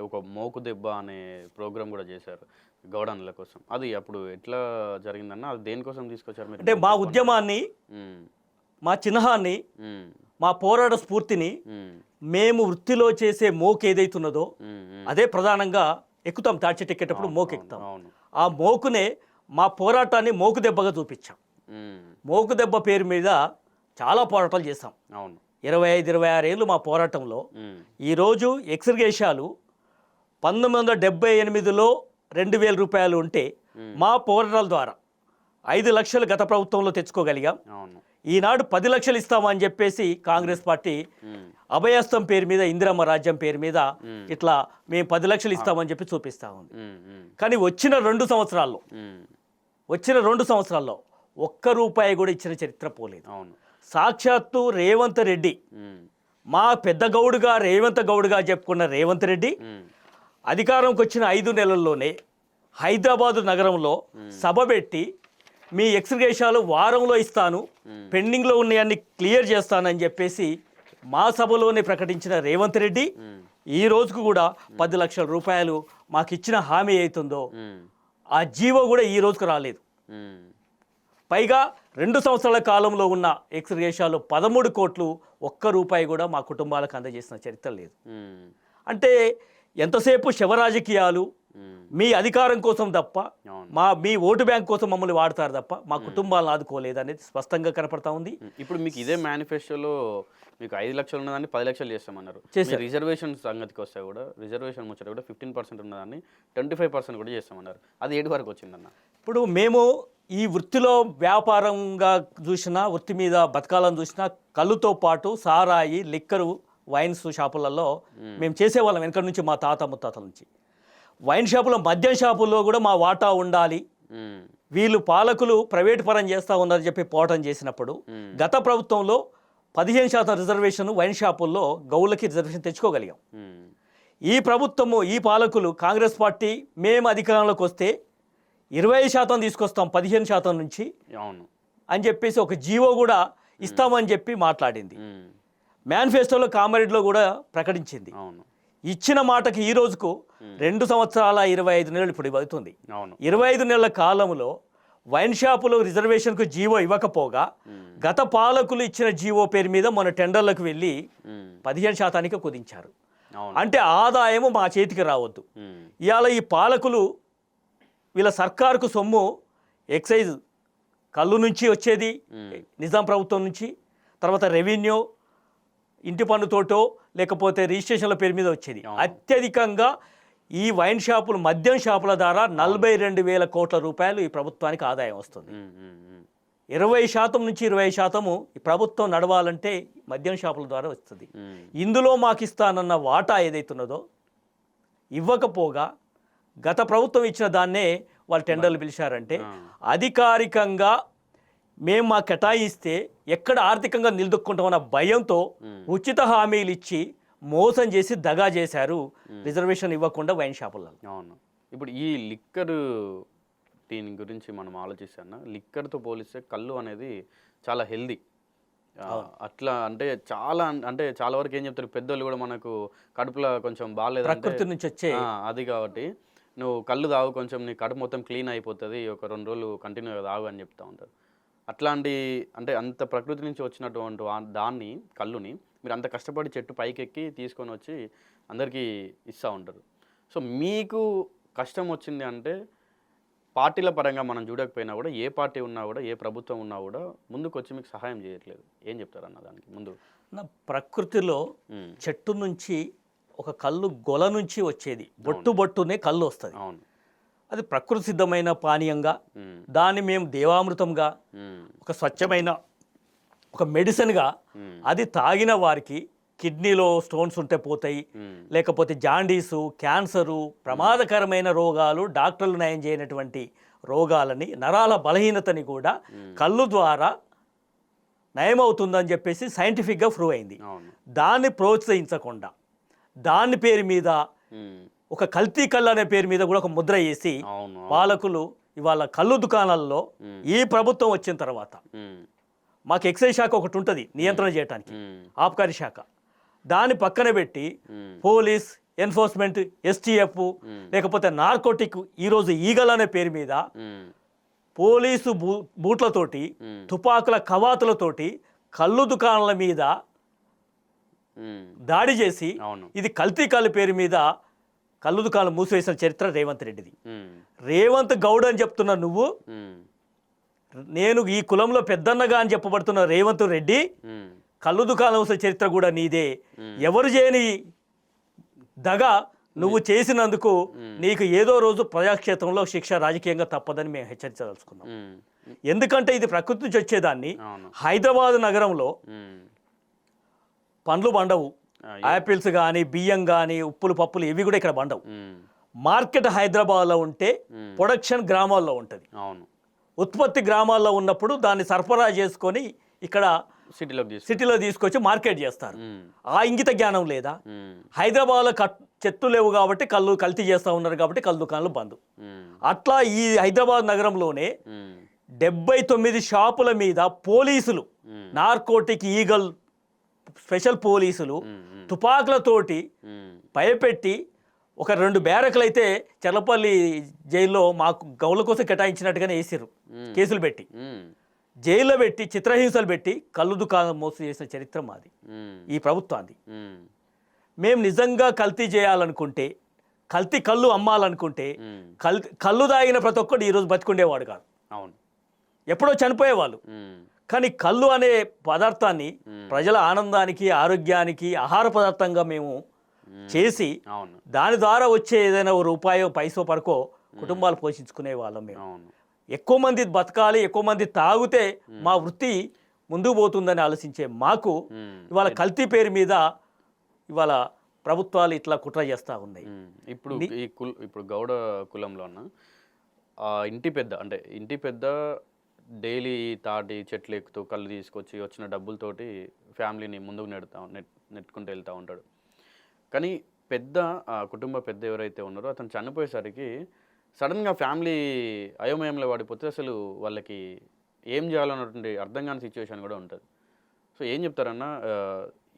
ఒక మోకు దెబ్బ అనే ప్రోగ్రామ్ కూడా చేశారు గౌడన్ల కోసం. అది అప్పుడు ఎట్లా జరిగిందన్న? అది దేనికోసం తీసుకొచ్చారు మీరు? అంటే మా ఉద్యమాన్ని, హ్మ్. మా చిహ్నాన్ని, హ్మ్. మా పోరాట స్ఫూర్తిని హ్మ్. మేము వృత్తిలో చేసే మోకు ఏదైతున్నదో హ్మ్. అదే ప్రధానంగా ఎక్కుతాం. తాటి చెట్టు ఎక్కేటప్పుడు మోకు అవును. ఎక్కుతాం. అవును. ఆ మోకునే మా పోరాటాన్ని మోకు దెబ్బగా చూపించాం. హ్మ్. మోకు దెబ్బ పేరు మీద చాలా పోరాటాలు చేశాం. అవును. 25, 26 ఏళ్ళు మా పోరాటంలో. హ్మ్. ఈరోజు ఎక్స్గ్రేషాలు 1978లో 2000 రూపాయలు ఉంటే మా పోరాటాల ద్వారా 5 లక్షలు గత ప్రభుత్వంలో తెచ్చుకోగలిగాం. అవును. ఈనాడు 10 లక్షలు ఇస్తామని చెప్పేసి కాంగ్రెస్ పార్టీ హ్మ్. అభయస్థం పేరు మీద, ఇందిరమ్మ రాజ్యం పేరు మీద హ్మ్. ఇట్లా మేము 10 లక్షలు ఇస్తామని చెప్పి చూపిస్తూ ఉంది. హ్మ్. హ్మ్. కానీ వచ్చిన 2 సంవత్సరాల్లో ఒక్క రూపాయి కూడా ఇచ్చిన చరిత్ర పోలేదు. అవును. సాక్షాత్తు రేవంత్ రెడ్డి, హ్మ్. మా పెద్ద గౌడుగా రేవంత్ గౌడుగా చెప్పుకున్న రేవంత్ రెడ్డి హ్మ్. అధికారంకి వచ్చిన 5 నెలల్లోనే హైదరాబాదు నగరంలో సభ పెట్టి మీ ఎక్స్గ్రేషాలు వారంలో ఇస్తాను, పెండింగ్లో ఉన్నాయన్ని క్లియర్ చేస్తానని చెప్పేసి మా సభలోనే ప్రకటించిన రేవంత్ రెడ్డి ఈ రోజుకు కూడా 10 లక్షల రూపాయలు మాకు ఇచ్చిన హామీ అవుతుందో ఆ జీవో కూడా ఈ రోజుకు రాలేదు. పైగా 2 సంవత్సరాల కాలంలో ఉన్న ఎక్స్గ్రేషాలు 13 కోట్లు, ఒక్క రూపాయి కూడా మా కుటుంబాలకు అందజేసిన చరిత్ర లేదు. అంటే ఎంతసేపు శవ రాజకీయాలు, మీ అధికారం కోసం తప్ప, మీ ఓటు బ్యాంక్ కోసం మమ్మల్ని వాడతారు తప్ప మా కుటుంబాలను ఆదుకోలేదు అనేది స్పష్టంగా కనపడతా ఉంది. ఇప్పుడు మీకు ఇదే మేనిఫెస్టోలో మీకు 5 లక్షలు ఉన్నదాన్ని 10 లక్షలు చేస్తామన్నారు. రిజర్వేషన్ సంగతికి వస్తే కూడా, రిజర్వేషన్ ముచ్చట కూడా 15% ఉన్నదాన్ని 25% కూడా చేస్తామన్నారు. అది ఏడు వరకు వచ్చిందన్న? ఇప్పుడు మేము ఈ వృత్తిలో వ్యాపారంగా చూసినా, వృత్తి మీద బతకాలని చూసినా, కళ్ళుతో పాటు సారాయి, లిక్కరు, వైన్స్ షాపులలో మేము చేసేవాళ్ళం వెనక నుంచి, మా తాత ముత్తాతల నుంచి. వైన్ షాపులో, మద్యం షాపుల్లో కూడా మా వాటా ఉండాలి. వీళ్ళు పాలకులు ప్రైవేట్ పరం చేస్తూ ఉన్నారని చెప్పి పోరాటం చేసినప్పుడు గత ప్రభుత్వంలో 15% రిజర్వేషన్ వైన్ షాపుల్లో గౌళ్ళకి రిజర్వేషన్ తెచ్చుకోగలిగాం. ఈ ప్రభుత్వము, ఈ పాలకులు, కాంగ్రెస్ పార్టీ మేము అధికారంలోకి వస్తే 20% తీసుకొస్తాం 15% నుంచి అని చెప్పేసి ఒక జీవో కూడా ఇస్తామని చెప్పి మాట్లాడింది. మేనిఫెస్టోలో, కామారెడ్డిలో కూడా ప్రకటించింది. ఇచ్చిన మాటకి ఈ రోజుకు 2 సంవత్సరాల 25 నెలలు ఇప్పుడు అవుతుంది. 25 నెలల కాలంలో వైన్ షాపులో రిజర్వేషన్కు జీవో ఇవ్వకపోగా గత పాలకులు ఇచ్చిన జీవో పేరు మీద మన టెండర్లకు వెళ్ళి 15% కుదించారు. అంటే ఆదాయము మా చేతికి రావద్దు. ఇవాళ ఈ పాలకులు, వీళ్ళ సర్కారుకు సొమ్ము ఎక్సైజ్ కళ్ళు నుంచి వచ్చేది, నిజాం ప్రభుత్వం నుంచి, తర్వాత రెవెన్యూ, ఇంటి పన్నుతోటో లేకపోతే రిజిస్ట్రేషన్ల పేరు మీద వచ్చేది. అత్యధికంగా ఈ వైన్ షాపులు, మద్యం షాపుల ద్వారా 42,000 కోట్ల రూపాయలు ఈ ప్రభుత్వానికి ఆదాయం వస్తుంది. 20% నుంచి 20% ఈ ప్రభుత్వం నడవాలంటే మద్యం షాపుల ద్వారా వస్తుంది. ఇందులో మాకు ఇస్తానన్న వాటా ఏదైతున్నదో ఇవ్వకపోగా గత ప్రభుత్వం ఇచ్చిన దాన్నే వాళ్ళు టెండర్లు పిలిచారంటే అధికారికంగా మేము మా కేటాయిస్తే ఎక్కడ ఆర్థికంగా నిలదొక్కుంటామన్న భయంతో ఉచిత హామీలు ఇచ్చి మోసం చేసి దగా చేశారు, రిజర్వేషన్ ఇవ్వకుండా వైన్ షాపులలో. అవును. ఇప్పుడు ఈ లిక్కర్ దీని గురించి మనం ఆలోచిస్తాను. లిక్కర్తో పోలిస్తే కళ్ళు అనేది చాలా హెల్దీ. అట్లా అంటే చాలా వరకు ఏం చెప్తారు పెద్దోళ్ళు కూడా, మనకు కడుపులో కొంచెం బాగాలేదు ప్రకృతి నుంచి వచ్చే అది కాబట్టి నువ్వు కళ్ళు తాగు, కొంచెం నీ కడుపు మొత్తం క్లీన్ అయిపోతుంది, ఒక 2 రోజులు కంటిన్యూగా తాగు అని చెప్తూ ఉంటారు. అట్లాంటి అంటే అంత ప్రకృతి నుంచి వచ్చినటువంటి దాన్ని, కళ్ళుని మీరు అంత కష్టపడి చెట్టు పైకెక్కి తీసుకొని వచ్చి అందరికీ ఇస్తూ ఉంటారు. సో మీకు కష్టం వచ్చింది అంటే పార్టీల పరంగా మనం చూడకపోయినా కూడా, ఏ పార్టీ ఉన్నా కూడా, ఏ ప్రభుత్వం ఉన్నా కూడా ముందుకు వచ్చి మీకు సహాయం చేయట్లేదు. ఏం చెప్తారన్న దానికి ముందు? ప్రకృతిలో చెట్టు నుంచి ఒక కళ్ళు గొల నుంచి వచ్చేది, బొట్టునే కళ్ళు వస్తుంది. అవును. అది ప్రకృతి సిద్ధమైన పానీయంగా, దాన్ని మేము దేవామృతంగా, ఒక స్వచ్ఛమైన ఒక మెడిసిన్గా, అది తాగిన వారికి కిడ్నీలో స్టోన్స్ ఉంటే పోతాయి, లేకపోతే జాండీసు, క్యాన్సరు, ప్రమాదకరమైన రోగాలు, డాక్టర్లు నయం చేయనటువంటి రోగాలని, నరాల బలహీనతని కూడా కళ్ళు ద్వారా నయమవుతుందని చెప్పేసి సైంటిఫిక్గా ప్రూవ్ అయింది. దాన్ని ప్రోత్సహించకుండా దాని పేరు మీద ఒక కల్తీ కళ్ళు అనే పేరు మీద కూడా ఒక ముద్ర వేసి పాలకులు ఇవాళ కళ్ళు దుకాణాల్లో ఈ ప్రభుత్వం వచ్చిన తర్వాత, మాకు ఎక్సైజ్ శాఖ ఒకటి ఉంటుంది నియంత్రణ చేయడానికి, ఆబ్కారీ శాఖ, దాన్ని పక్కన పెట్టి పోలీస్, ఎన్ఫోర్స్మెంట్, STF, లేకపోతే నార్కోటిక్, ఈరోజు ఈగల్ అనే పేరు మీద పోలీసు బూట్లతోటి, తుపాకుల కవాతులతోటి కళ్ళు దుకాణాల మీద దాడి చేసి ఇది కల్తీ కళ్ళు పేరు మీద కళ్ళు దుకాణాలు మూసివేసిన చరిత్ర రేవంత్ రెడ్డిది. రేవంత్ గౌడ్ అని చెప్తున్న నువ్వు, నేను ఈ కులంలో పెద్దన్నగా అని చెప్పబడుతున్న రేవంత్ రెడ్డి కళ్ళు దుకాణం చరిత్ర కూడా నీదే. ఎవరు చేయని దగా నువ్వు చేసినందుకు నీకు ఏదో రోజు ప్రజాక్షేత్రంలో శిక్ష రాజకీయంగా తప్పదని మేము హెచ్చరించదలుచుకున్నాం. ఎందుకంటే ఇది ప్రకృతి నుంచి వచ్చేదాన్ని. హైదరాబాద్ నగరంలో పండ్లు బండవు, యాపిల్స్ కానీ, బియ్యం కానీ, ఉప్పులు పప్పులు ఇవి కూడా ఇక్కడ బండవు. మార్కెట్ హైదరాబాద్లో ఉంటే ప్రొడక్షన్ గ్రామాల్లో ఉంటుంది. ఉత్పత్తి గ్రామాల్లో ఉన్నప్పుడు దాన్ని సరఫరా చేసుకొని ఇక్కడ సిటీలో తీసుకొచ్చి మార్కెట్ చేస్తారు. ఆ ఇంగిత జ్ఞానం లేదా? హైదరాబాద్లో చెట్లు లేవు కాబట్టి కళ్ళు కల్తీ చేస్తూ ఉన్నారు కాబట్టి కళ్ళు దుకాణాలు బంద్. అట్లా ఈ హైదరాబాద్ నగరంలోనే 79 షాపుల మీద పోలీసులు, నార్కోటిక్ ఈగల్ స్పెషల్ పోలీసులు తుపాకులతోటి భయపెట్టి ఒక 2 బ్యారకులు అయితే చల్లపల్లి జైల్లో మాకు గౌళ్ళ కోసం కేటాయించినట్టుగానే వేసారు. కేసులు పెట్టి జైల్లో పెట్టి చిత్రహింసలు పెట్టి కళ్ళు దుకాణం మోసం చేసిన చరిత్ర మాది, ఈ ప్రభుత్వాన్ని. మేము నిజంగా కల్తీ చేయాలనుకుంటే, కల్తీ కళ్ళు అమ్మాలనుకుంటే కళ్ళు తాగిన ప్రతి ఒక్కడు ఈరోజు బతికుండేవాడు కాదు, ఎప్పుడో చనిపోయేవాళ్ళు. కానీ కళ్ళు అనే పదార్థాన్ని ప్రజల ఆనందానికి, ఆరోగ్యానికి ఆహార పదార్థంగా మేము చేసి దాని ద్వారా వచ్చే ఏదైనా రూపాయో పైసో పరకో కుటుంబాలు పోషించుకునే వాళ్ళం మేము. ఎక్కువ మంది బతకాలి, ఎక్కువ మంది తాగితే మా వృత్తి ముందుకు పోతుందని ఆలోచించే మాకు ఇవాళ కల్తీ పేరు మీద ఇవాళ ప్రభుత్వాలు ఇట్లా కుట్ర చేస్తూ ఉన్నాయి. ఇప్పుడు గౌడ కులంలో ఇంటి పెద్ద డైలీ తాటి చెట్లు ఎక్కుతూ కళ్ళు తీసుకొచ్చి వచ్చిన డబ్బులతోటి ఫ్యామిలీని ముందుకు నెట్టుకుంటూ వెళ్తూ ఉంటాడు. కానీ కుటుంబ పెద్ద ఎవరైతే ఉన్నారో అతను చనిపోయేసరికి సడన్గా ఫ్యామిలీ అయోమయంలో పడిపోతే అసలు వాళ్ళకి ఏం చేయాలన్నటువంటి అర్థం కాని సిచ్యువేషన్ కూడా ఉంటుంది. సో ఏం చెప్తారన్నా,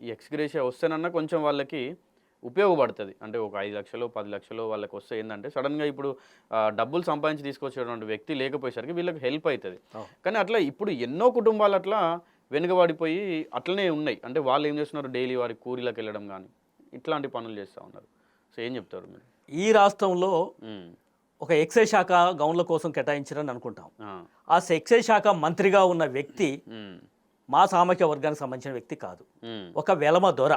ఈ ఎక్స్గ్రేషియా వస్తేనన్నా కొంచెం వాళ్ళకి ఉపయోగపడుతుంది. అంటే ఒక 5 లక్షలు 10 లక్షలు వాళ్ళకి వస్తే ఏంటంటే సడన్గా ఇప్పుడు డబ్బులు సంపాదించి తీసుకొచ్చేటువంటి వ్యక్తి లేకపోయేసరికి వీళ్ళకి హెల్ప్ అవుతుంది. కానీ అట్లా ఇప్పుడు ఎన్నో కుటుంబాలు అట్లా వెనుకబడిపోయి అట్లనే ఉన్నాయి. అంటే వాళ్ళు ఏం చేస్తున్నారు, డైలీ వారి కూలీలకు వెళ్ళడం కానీ ఇట్లాంటి పనులు చేస్తూ ఉన్నారు. సో ఏం చెప్తారు మీరు? ఈ రాష్ట్రంలో ఒక ఎక్సైజ్ శాఖ గౌన్ల కోసం కేటాయించారని అనుకుంటాం. ఆ ఎక్సైజ్ శాఖ మంత్రిగా ఉన్న వ్యక్తి మా సామాజిక వర్గానికి సంబంధించిన వ్యక్తి కాదు, ఒక వెలమ దొర.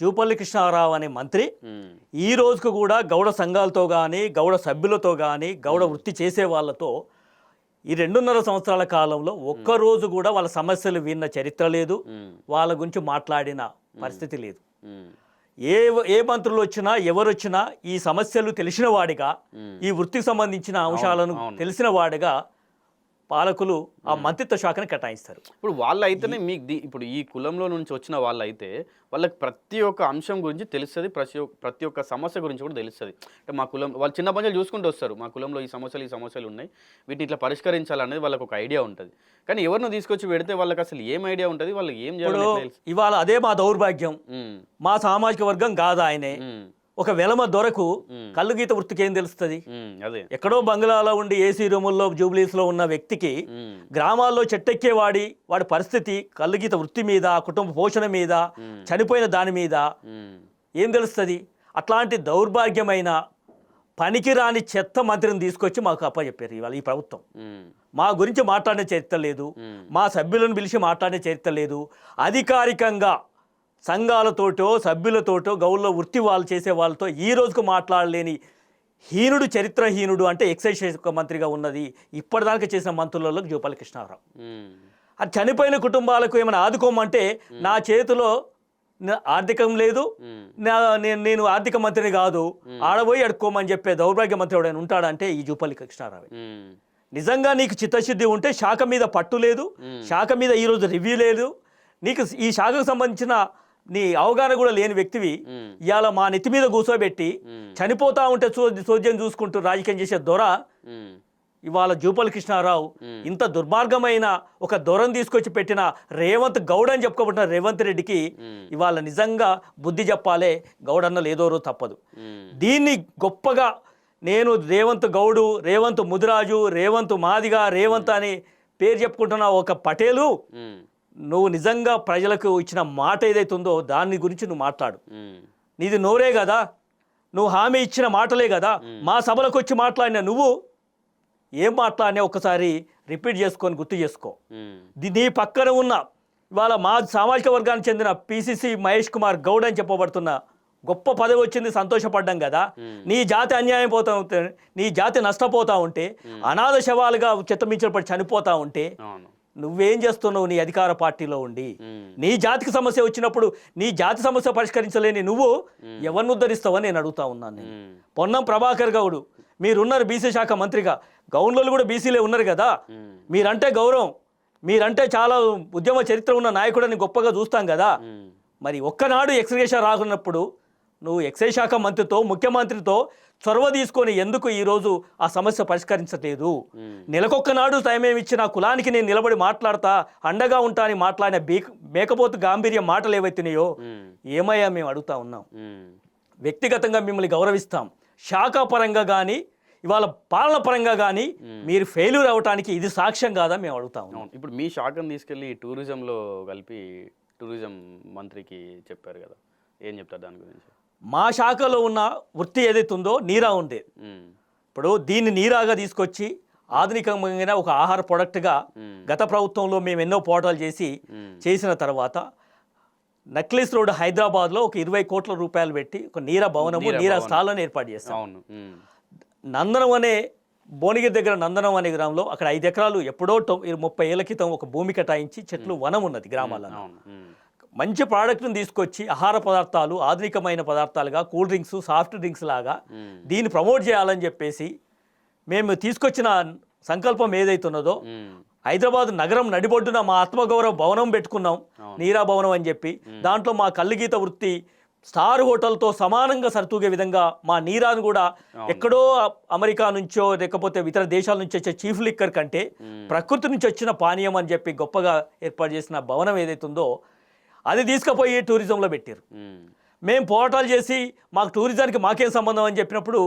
జూపల్లి కృష్ణారావు అనే మంత్రి ఈ రోజుకు కూడా గౌడ సంఘాలతో కానీ, గౌడ సభ్యులతో కానీ, గౌడ వృత్తి చేసే వాళ్ళతో ఈ 2.5 సంవత్సరాల కాలంలో ఒక్కరోజు కూడా వాళ్ళ సమస్యలు విన్న చరిత్ర లేదు, వాళ్ళ గురించి మాట్లాడిన పరిస్థితి లేదు. ఏ మంత్రులు వచ్చినా ఎవరు వచ్చినా ఈ సమస్యలు తెలిసిన వాడిగా, ఈ వృత్తికి సంబంధించిన అంశాలను తెలిసిన వాడిగా పాలకులు ఆ మంత్రిత్వ శాఖను కేటాయిస్తారు. ఇప్పుడు వాళ్ళైతేనే మీకు ఇప్పుడు ఈ కులంలో నుంచి వచ్చిన వాళ్ళైతే వాళ్ళకి ప్రతి ఒక్క అంశం గురించి తెలుస్తుంది, ప్రతి ఒక్క సమస్య గురించి కూడా తెలుస్తుంది. అంటే మా కులం వాళ్ళు చిన్న పనులు చూసుకుంటూ వస్తారు, మా కులంలో ఈ సమస్యలు ఉన్నాయి, వీటిని ఇట్లా పరిష్కరించాలనేది వాళ్ళకి ఒక ఐడియా ఉంటుంది. కానీ ఎవరిని తీసుకొచ్చి పెడితే వాళ్ళకి అసలు ఏం ఐడియా ఉంటుంది, వాళ్ళు ఏం చేయాలి? ఇవాళ అదే మా దౌర్భాగ్యం. మా సామాజిక వర్గం కాదు ఆయనే, ఒక వెలమ దొరకు కళ్ళు గీత వృత్తికి ఏం తెలుస్తుంది? ఎక్కడో బంగ్లాలో ఉండి ఏసీ రూముల్లో జూబ్లీస్లో ఉన్న వ్యక్తికి గ్రామాల్లో చెట్టెక్కేవాడి పరిస్థితి కళ్ళు గీత వృత్తి మీద, కుటుంబ పోషణ మీద, చనిపోయిన దాని మీద ఏం తెలుస్తుంది? అట్లాంటి దౌర్భాగ్యమైన పనికిరాని చెత్త మంత్రిని తీసుకొచ్చి మాకు అప్పచెప్పారు ఇవాళ ఈ ప్రభుత్వం. మా గురించి మాట్లాడే చరిత్ర లేదు, మా సభ్యులను పిలిచి మాట్లాడే చరిత్ర లేదు. అధికారికంగా సంఘాలతోటో సభ్యులతోటో గౌళ్ళ వృత్తి వాళ్ళు చేసే వాళ్ళతో ఈ రోజుకు మాట్లాడలేని హీనుడు, చరిత్రహీనుడు అంటే ఎక్సైజ్ శాఖ మంత్రిగా ఉన్నది ఇప్పటిదాకా చేసిన మంత్రులలో జూపల్లి కృష్ణారావు. అది చనిపోయిన కుటుంబాలకు ఏమైనా ఆదుకోమంటే నా చేతిలో ఆర్థికం లేదు, నేను ఆర్థిక మంత్రిని కాదు, ఆడబోయి అడుక్కోమని చెప్పే దౌర్భాగ్య మంత్రి ఎవడైనా ఉంటాడంటే ఈ జూపల్లి కృష్ణారావు. నిజంగా నీకు చిత్తశుద్ధి ఉంటే శాఖ మీద పట్టు లేదు, శాఖ మీద ఈరోజు రివ్యూ లేదు, నీకు ఈ శాఖకు సంబంధించిన నీ అవగాహన కూడా లేని వ్యక్తివి ఇవాళ మా నెత్తి మీద కూర్చోబెట్టి చనిపోతా ఉంటే చోద్యం చూసుకుంటూ రాజకీయం చేసే దొర ఇవాళ జూపల్లి కృష్ణారావు ఇంత దుర్మార్గమైన ఒక దొరం తీసుకొచ్చి పెట్టిన రేవంత్ గౌడ్ అని చెప్పుకోబట్టిన రేవంత్ రెడ్డికి ఇవాళ నిజంగా బుద్ధి చెప్పాలే, గౌడన్నలు ఏదో రోజు తప్పదు. దీన్ని గొప్పగా నేను రేవంత్ గౌడు, రేవంత్ ముదిరాజు, రేవంత్ మాదిగా, రేవంత్ అని పేరు చెప్పుకుంటున్న ఒక పటేలు, నువ్వు నిజంగా ప్రజలకు ఇచ్చిన మాట ఏదైతుందో దాని గురించి నువ్వు మాట్లాడు. నీది నోరే కదా, నువ్వు హామీ ఇచ్చిన మాటలే కదా. మా సభలకు వచ్చి మాట్లాడిన నువ్వు ఏం మాట్లాడినా ఒకసారి రిపీట్ చేసుకొని గుర్తు చేసుకో. నీ పక్కన ఉన్న ఇవాళ మా సామాజిక వర్గానికి చెందిన పిసిసి మహేష్ కుమార్ గౌడ్ అని చెప్పబడుతున్న గొప్ప పదవి వచ్చింది, సంతోషపడ్డాం కదా. నీ జాతి అన్యాయం పోతా ఉంటే, నీ జాతి నష్టపోతా ఉంటే, అనాథ శవాలుగా చిత్తమించబడి చనిపోతా ఉంటే నువ్వేం చేస్తున్నావు నీ అధికార పార్టీలో ఉండి? నీ జాతికి సమస్య వచ్చినప్పుడు నీ జాతి సమస్య పరిష్కరించలేని నువ్వు ఎవరిని ఉద్ధరిస్తావని నేను అడుగుతా ఉన్నాను. నేను పొన్నం ప్రభాకర్ గౌడు, మీరున్నారు బీసీ శాఖ మంత్రిగా, గౌన్లలో కూడా బీసీలే ఉన్నారు కదా. మీరంటే గౌరవం, మీరంటే చాలా ఉద్యమ చరిత్ర ఉన్న నాయకుడని గొప్పగా చూస్తాం కదా. మరి ఒక్కనాడు ఎక్స్గ్రేషన్ రాకున్నప్పుడు నువ్వు ఎక్సైజ్ శాఖ మంత్రితో, ముఖ్యమంత్రితో చొరవ తీసుకొని ఎందుకు ఈరోజు ఆ సమస్య పరిష్కరించలేదు? నెలకొక్కనాడు టైం ఇచ్చిన కులానికి నేను నిలబడి మాట్లాడతా, అండగా ఉంటా అని మాట్లాడిన మేకపోతు గాంభీర్యం మాటలు ఏవైతున్నాయో ఏమయ్యా మేము అడుగుతా ఉన్నాం. వ్యక్తిగతంగా మిమ్మల్ని గౌరవిస్తాం, శాఖాపరంగా కానీ ఇవాళ పాలన పరంగా కానీ మీరు ఫెయిల్యూర్ అవ్వటానికి ఇది సాక్ష్యం కాదా మేము అడుగుతా ఉన్నాం. ఇప్పుడు మీ శాఖను తీసుకెళ్ళి టూరిజంలో కలిపి టూరిజం మంత్రికి చెప్పారు కదా, ఏం చెప్తారు దాని గురించి? మా శాఖలో ఉన్న వృత్తి ఏదైతే ఉందో నీరా ఉండేది. ఇప్పుడు దీన్ని నీరాగా తీసుకొచ్చి ఆధునికమైన ఒక ఆహార ప్రొడక్ట్గా గత ప్రభుత్వంలో మేము ఎన్నో పోరాటాలు చేసిన తర్వాత నక్లెస్ రోడ్ హైదరాబాద్లో ఒక 20 కోట్ల రూపాయలు పెట్టి ఒక నీరా భవనము, నీరా స్టాల్ని ఏర్పాటు చేస్తాం. నందనం అనే భువనగిరి దగ్గర నందనం అనే గ్రామంలో అక్కడ 5 ఎకరాలు ఎప్పుడో 30 ఏళ్ల క్రితం ఒక భూమి కేటాయించి చెట్లు వనం ఉన్నది గ్రామాలలో. మంచి ప్రోడక్ట్ని తీసుకొచ్చి ఆహార పదార్థాలు ఆధునికమైన పదార్థాలుగా కూల్ డ్రింక్స్, సాఫ్ట్ డ్రింక్స్ లాగా దీన్ని ప్రమోట్ చేయాలని చెప్పేసి మేము తీసుకొచ్చిన సంకల్పం ఏదైతున్నదో హైదరాబాద్ నగరం నడిబొడ్డున మా ఆత్మగౌరవ భవనం పెట్టుకున్నాం, నీరా భవనం అని చెప్పి. దాంట్లో మా కల్లుగీత వృత్తి స్టార్ హోటల్తో సమానంగా సరితూగే విధంగా మా నీరాను కూడా ఎక్కడో అమెరికా నుంచో లేకపోతే ఇతర దేశాల నుంచి వచ్చే చీఫ్ లిక్కర్ కంటే ప్రకృతి నుంచి వచ్చిన పానీయం అని చెప్పి గొప్పగా ఏర్పాటు చేసిన భవనం ఏదైతుందో అది తీసుకుపోయి టూరిజంలో పెట్టారు. మేము పోరాటాలు చేసి మాకు టూరిజానికి మాకేం సంబంధం అని చెప్పినప్పుడు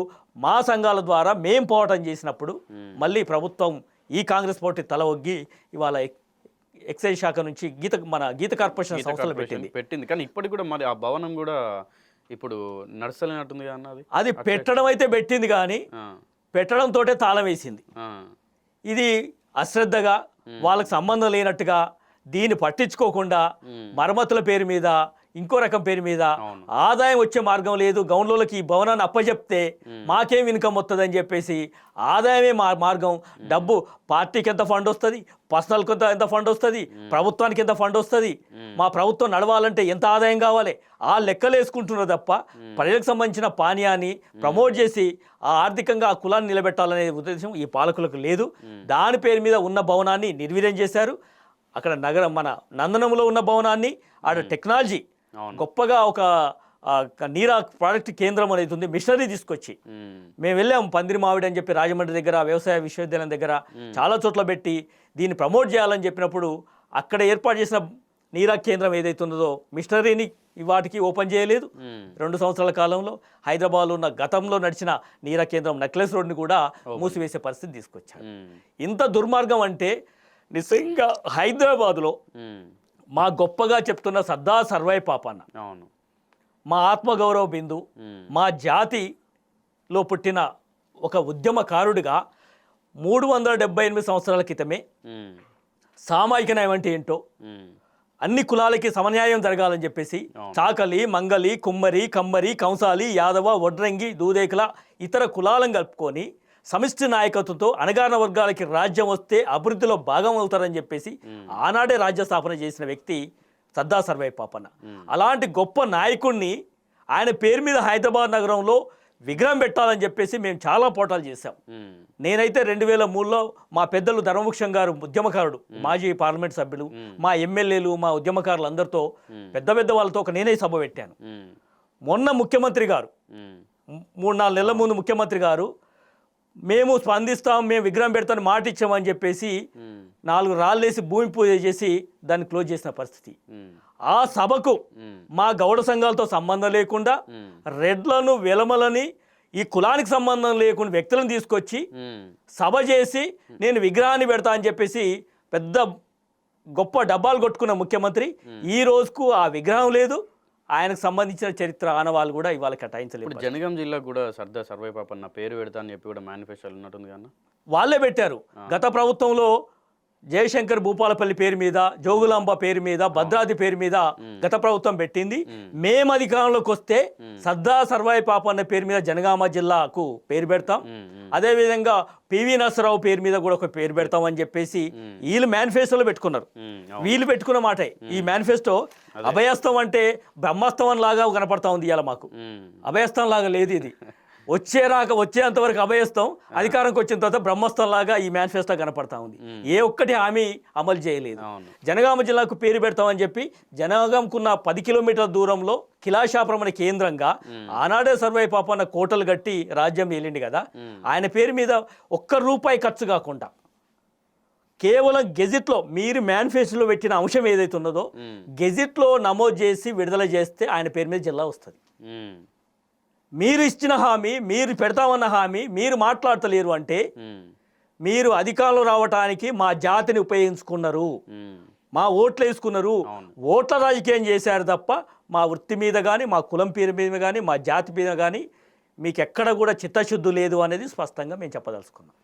మా సంఘాల ద్వారా మేము పోరాటం చేసినప్పుడు మళ్ళీ ప్రభుత్వం ఈ కాంగ్రెస్ పార్టీ తల ఒగ్గి ఇవాళ ఎక్సైజ్ శాఖ నుంచి మన గీత కార్పొరేషన్ సంస్థలు పెట్టింది. కానీ ఇప్పటికి కూడా మరి ఆ భవనం కూడా ఇప్పుడు నడుస్తలేనట్టుంది అన్నది. అది పెట్టడం అయితే పెట్టింది కానీ పెట్టడంతో తాళం వేసింది. ఇది అశ్రద్ధగా వాళ్ళకి సంబంధం లేనట్టుగా దీన్ని పట్టించుకోకుండా మరమ్మతుల పేరు మీద ఇంకో రకం పేరు మీద ఆదాయం వచ్చే మార్గం లేదు, గౌన్లోకి ఈ భవనాన్ని అప్పచెప్తే మాకేం ఇన్కమ్ వస్తుంది అని చెప్పేసి ఆదాయమే మార్గం. డబ్బు పార్టీకి ఎంత ఫండ్ వస్తుంది, పర్సనల్కి ఎంత ఫండ్ వస్తుంది, ప్రభుత్వానికి ఎంత ఫండ్ వస్తుంది, మా ప్రభుత్వం నడవాలంటే ఎంత ఆదాయం కావాలి, ఆ లెక్కలు వేసుకుంటున్నారు తప్ప ప్రజలకు సంబంధించిన పానీయాన్ని ప్రమోట్ చేసి ఆర్థికంగా ఆ కులాన్ని నిలబెట్టాలనే ఉద్దేశం ఈ పాలకులకు లేదు. దాని పేరు మీద ఉన్న భవనాన్ని నిర్వీర్యం చేశారు. అక్కడ నగరం మన నందనంలో ఉన్న భవనాన్ని ఆడ టెక్నాలజీ గొప్పగా ఒక నీరా ప్రాడక్ట్ కేంద్రం అనేది ఉంది, మిషనరీ తీసుకొచ్చి మేము వెళ్ళాం. పందిరి మావిడి అని చెప్పి రాజమండ్రి దగ్గర వ్యవసాయ విశ్వవిద్యాలయం దగ్గర చాలా చోట్ల పెట్టి దీన్ని ప్రమోట్ చేయాలని చెప్పినప్పుడు అక్కడ ఏర్పాటు చేసిన నీరా కేంద్రం ఏదైతే ఉన్నదో మిషనరీని వాటికి ఓపెన్ చేయలేదు. 2 సంవత్సరాల కాలంలో హైదరాబాద్లో ఉన్న గతంలో నడిచిన నీరా కేంద్రం నక్లెస్ రోడ్ని కూడా మూసివేసే పరిస్థితి తీసుకొచ్చారు. ఇంత దుర్మార్గం అంటే నిజంగా హైదరాబాద్లో మా గొప్పగా చెప్తున్న సర్దార్ సర్వాయి పాపన్న, మా ఆత్మగౌరవ బిందు, మా జాతిలో పుట్టిన ఒక ఉద్యమకారుడిగా 378 సంవత్సరాల క్రితమే సామాజిక న్యాయం అంటే ఏంటో, అన్ని కులాలకి సమన్యాయం జరగాలని చెప్పేసి చాకలి, మంగలి, కుమ్మరి, కమ్మరి, కంసాలి, యాదవ, వడ్రంగి, దూదేకుల ఇతర కులాలను కలుపుకొని సమిష్టి నాయకత్వంతో అణగారిన వర్గాలకి రాజ్యం వస్తే అభివృద్ధిలో భాగం అవుతారని చెప్పేసి ఆనాడే రాజ్య స్థాపన చేసిన వ్యక్తి సర్దార్ సర్వాయి పాపన్న. అలాంటి గొప్ప నాయకుడిని ఆయన పేరు మీద హైదరాబాద్ నగరంలో విగ్రహం పెట్టాలని చెప్పేసి మేము చాలా పోరాటాలు చేశాం. నేనైతే 2003లో మా పెద్దలు ధర్మవృక్షం గారు ఉద్యమకారుడు, మాజీ పార్లమెంట్ సభ్యులు, మా ఎమ్మెల్యేలు, మా ఉద్యమకారులు అందరితో పెద్ద పెద్ద వాళ్ళతో ఒక నేనే సభ పెట్టాను. మొన్న ముఖ్యమంత్రి గారు 3-4 నెలల ముందు ముఖ్యమంత్రి గారు మేము స్పందిస్తాం, మేము విగ్రహం పెడతాం మాట ఇచ్చామని చెప్పేసి 4 రాళ్ళేసి భూమి పూజ చేసి దాన్ని క్లోజ్ చేసిన పరిస్థితి. ఆ సభకు మా గౌడ సంఘాలతో సంబంధం లేకుండా రెడ్లను వెలమలని ఈ కులానికి సంబంధం లేకుండా వ్యక్తులను తీసుకొచ్చి సభ చేసి నేను విగ్రహాన్ని పెడతా అని చెప్పేసి పెద్ద గొప్ప డబ్బాలు కొట్టుకున్న ముఖ్యమంత్రి ఈ రోజుకు ఆ విగ్రహం లేదు. ఆయనకు సంబంధించిన చరిత్ర ఆనవాళ్ళు కూడా ఇవాళ కేటాయించలేదు. ఇప్పుడు జనగాం జిల్లాకు కూడా సర్దార్ సర్వై పాపన్న పేరు పెడతా అని చెప్పి కూడా మేనిఫెస్టోలు ఉన్నట్టుంది కదా. వాళ్ళే పెట్టారు. గత ప్రభుత్వంలో జయశంకర్ భూపాలపల్లి పేరు మీద, జోగులాంబ పేరు మీద, భద్రాద్రి పేరు మీద గత ప్రభుత్వం పెట్టింది. మేము అధికారంలోకి వస్తే సర్దార్ సర్వాయి పాపన్న పేరు మీద జనగామ జిల్లాకు పేరు పెడతాం. అదేవిధంగా పివి నరసరావు పేరు మీద కూడా ఒక పేరు పెడతాం అని చెప్పేసి వీళ్ళు మేనిఫెస్టోలో పెట్టుకున్నారు. వీళ్ళు పెట్టుకున్న మాటే ఈ మేనిఫెస్టో. అభయస్తం అంటే బ్రహ్మాస్తం లాగా కనపడతా ఉంది ఇవాళ మాకు. అభయస్తం లాగా లేదు ఇది. వచ్చేంత వరకు అభయస్తం, అధికారంకి వచ్చిన తర్వాత బ్రహ్మస్తం లాగా ఈ మేనిఫెస్టో కనపడతా ఉంది. ఏ ఒక్కటి హామీ అమలు చేయలేదు. జనగామ జిల్లాకు పేరు పెడతామని చెప్పి జనగాంకున్న 10 కిలోమీటర్ల దూరంలో కిలాషాపురం అనే కేంద్రంగా ఆనాడే సర్వై పాపన్న కోటలు కట్టి రాజ్యం ఏలిండి కదా. ఆయన పేరు మీద ₹1 ఖర్చు కాకుండా కేవలం గెజిట్లో మీరు మేనిఫెస్టోలో పెట్టిన అంశం ఏదైతే ఉన్నదో గెజిట్లో నమోదు చేసి విడుదల చేస్తే ఆయన పేరు మీద జిల్లా వస్తుంది. మీరు ఇచ్చిన హామీ, మీరు పెడతామన్న హామీ మీరు మాట్లాడతలేరు అంటే మీరు అధికారంలో రావటానికి మా జాతిని ఉపయోగించుకున్నారు, మా ఓట్లు వేసుకున్నారు, ఓట్ల రాజకీయం చేశారు తప్ప మా వృత్తి మీద కానీ, మా కులం పేరు మీద కానీ, మా జాతి మీద కానీ మీకు ఎక్కడ కూడా చిత్తశుద్ధి లేదు అనేది స్పష్టంగా మేము చెప్పదలుచుకున్నాం.